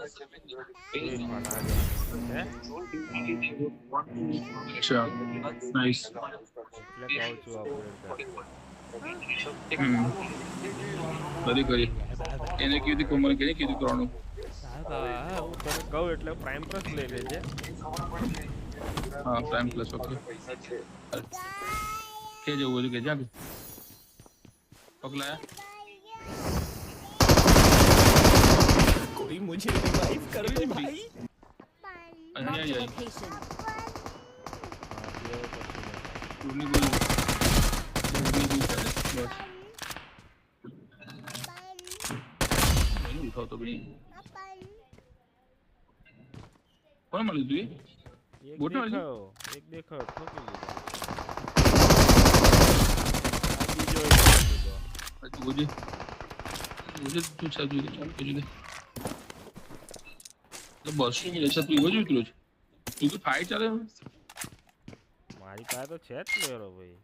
इरफान आ गया है अच्छा नाइस એટલે કહું છું અપગ્રેડ કર બધી કરી એને કીધું કોમલ કે કીધું કરવાનું હા હું તને કહું એટલે પ્રાઇમ પ્લસ લઈ લેજે હા પ્રાઇમ પ્લસ ઓકે કે જેવું હતું કે જા પગલાયા कोई मुझे रिवाइव कर दो भाई અહીંયા જાય Location. ટૂરની બોલ બસ નહીં ઉઠાવતો ભાઈ કોણ મળ્યું તું એક બોટ વાળી? દેખાવ ઠોકી દીધો આ બીજો એક દીધો मुझे मुझे तू चालू दे चालू कर दे तो बस में ऐसा तू हो जो क्लोज तू तो फाइट चले મારી પાસે તો છે જ પ્લેયરો ભાઈ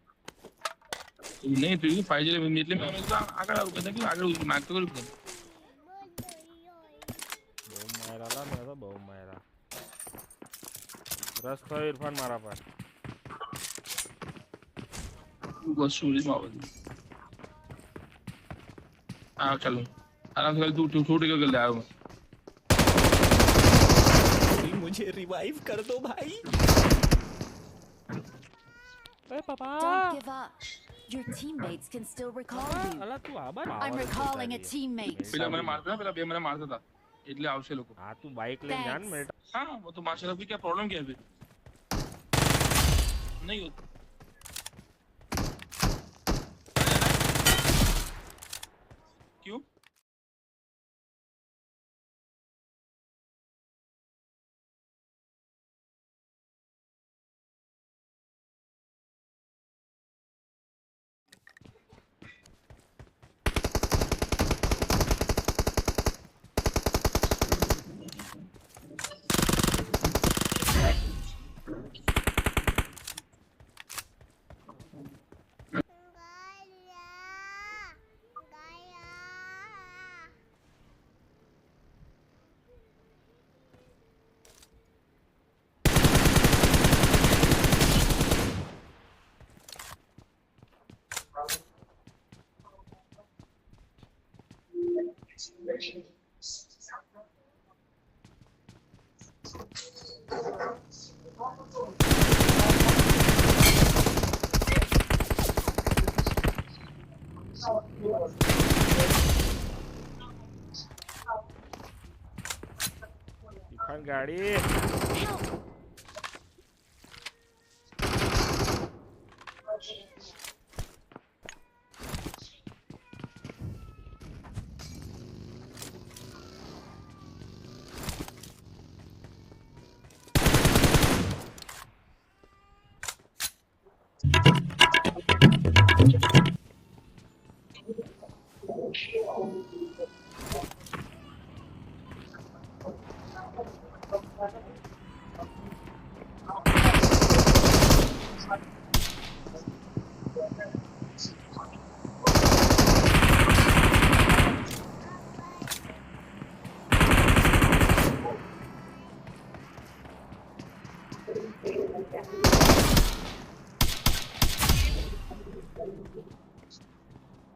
नहीं तू तो फाइट चले એટલે મેં તો આગળ આવું કદા કે આગળ નાખ તો કર્યું બહુ માયરા લા મેં તો બહુ માયરા રસ થયો ઇરફાન મારા પર बस सूरज में आवे हां चलो आराम से तू छोटे कर ले आया कोई मुझे रिवाइव कर दो भाई એ પાપા Don't give up. Your teammates can still recall you. અલા તું આબર I'm recalling a teammate. પેલા મને મારતા પેલા બે મને મારતા હતા એટલે આવશે લોકો હા તું બાઇક લઈને જા ને મેં हां वो तो माशाल्लाह भी क्या प्रॉब्लम क्या है फिर नहीं होता क्यों ઇરફાન ગાડી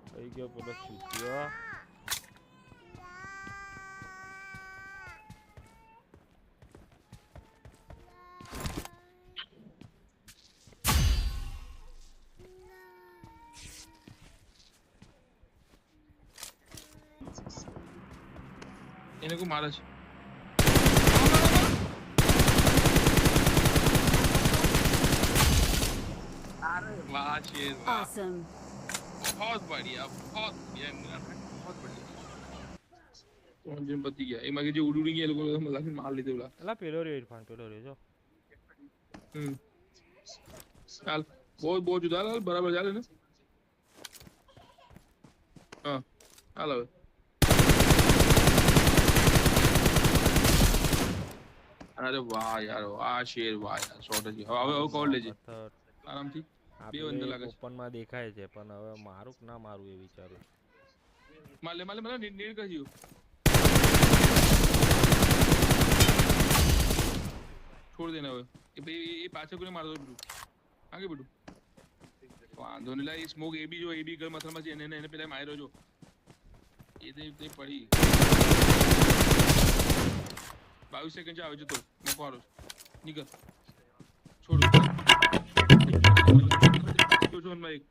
થઈ ગયો પેલો ચૂત્યો એને કો મારે છે अरे वाह शेर वाह Awesome. बहुत बढ़िया मेरा बहुत बढ़िया जिन पति गया एक मागे जो उड़ी गया लोगों ने मतलब मार लेते बोला અલા પેલો રહ્યો ઇરફાન પેલો રહ્યો જો ચાલ बहुत जुदा लाल बराबर जा लेना हां हाल હવે अरे वाह यार वाह शेर वाह यार शॉट જ હવે કોલ લેજે આરામથી બે અંદર લાગે ઓપન માં દેખાય છે પણ હવે મારું કે ના મારું એ વિચારું માલે નીડ કરજો પાછળ કોને મારતો બીડું આગે બીડું વાંધો નહીં લા એ સ્મોક એ બી જો એ બી ઘર મથલમાં છે એને પેલા માર્યો જો એ તે પડી 22 સેકન્ડ આવે છે તો મેં પારો નીકળ છોડું જો જોન ભાઈ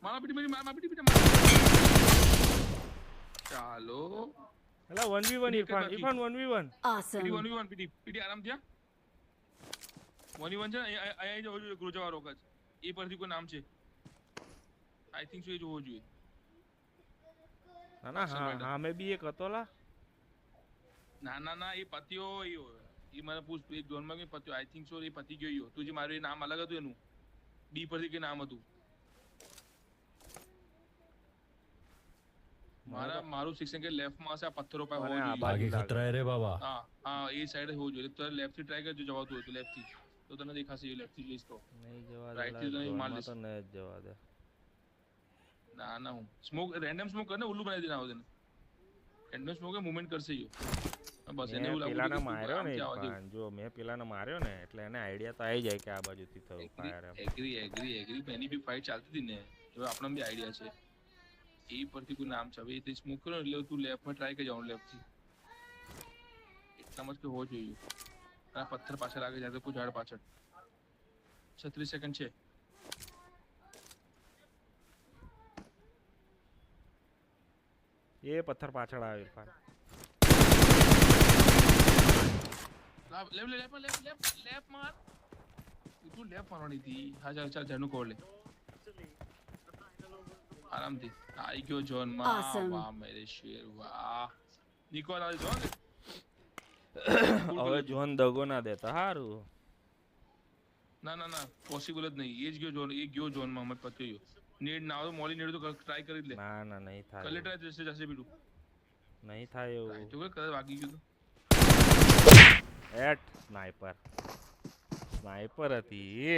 મારા પીટી મારા પીટી ચાલો એલા 1v1 Irfan 1v1 Awesome. PT 1v1 PT આરામ થયા 1v1 છે ને અહીંયા જોવો જોઈએ ગ્રોજા રોક જ એ પરથી કોઈ નામ છે આઈ થિંક સો એ જોવો જોઈએ ના હા મે બી એક હતો લા ના એ પતિયો એ મને પૂછ એક ઝોનમાં કે પતિયો આઈ થિંક સો એ પતિ ગયો તું જે મારું એ નામ અલગ હતું એનું બી પરથી કે નામ હતું મારું શિક્ષણ કે લેફ્ટ માં હશે આ પથ્થરો પર હોવો જોઈએ आगे खतरा है रे बाबा હા એ સાઈડ હોવું જોઈએ તો લેફ્ટ થી ટ્રાય કરજો જવાતું હોય તો લેફ્ટ થી તો તને દેખાશે એ લેફ્ટ થી જઈશ તો નહીં જવા દે રાઈટ થી તને માર લેશે તો નહીં જવા દે ના હું સ્મોક રેન્ડમ સ્મોક કરને ઉલ્લુ બનાવી દેના આવો તને રેન્ડમ સ્મોક એ મૂવમેન્ટ કરશે યો બસ એને એવું પેલાને લાગે માર્યો ને ઇરફાન જો મેં પેલાને માર્યો ને એટલે એને આઈડિયા તો આવી જાય કે આ બાજુથી થયું ફાયર એમ એગ્રી એની બી ફાઇટ ચાલતી હતી ને જો આપણને બી આઈડિયા છે એ પરથી કોઈ નામ છે હવે તે સ્મોક કરો એટલે તું લેફ્ટ માં ટ્રાય કરી જાવ લેફ્ટ થી એટલામાં જ કે હોવો જોઈએ આ પથ્થર પાછળ આગળ જાય તો કોઈ ઝાડ પાછળ 36 સેકન્ડ છે એ પથ્થર પાછળ આવ્યો ઇરફાન લેફ્ટ માર તું લેફ્ટ મારવાની હતી હા ચાલ ઝાડનું કોલ લે આરામથી આઈ ગયો જોન માં Awesome. વાહ મેરે શેર વાહ નિકોલ આવી જો હવે જોન દગો ના દેતા હારું ના પોસિબલ જ નહીં એ જ ગયો જોન એ ગયો જોન માં મત પત્યો નીડ ના આવે મોલી નીડ તો ટ્રાય કરી લે ના નહીં થાય કલે ટ્રાય જશે બીડું નહીં થાય એવું તો કે કદાચ વાગી ગયું એટ સ્નાઈપર હતી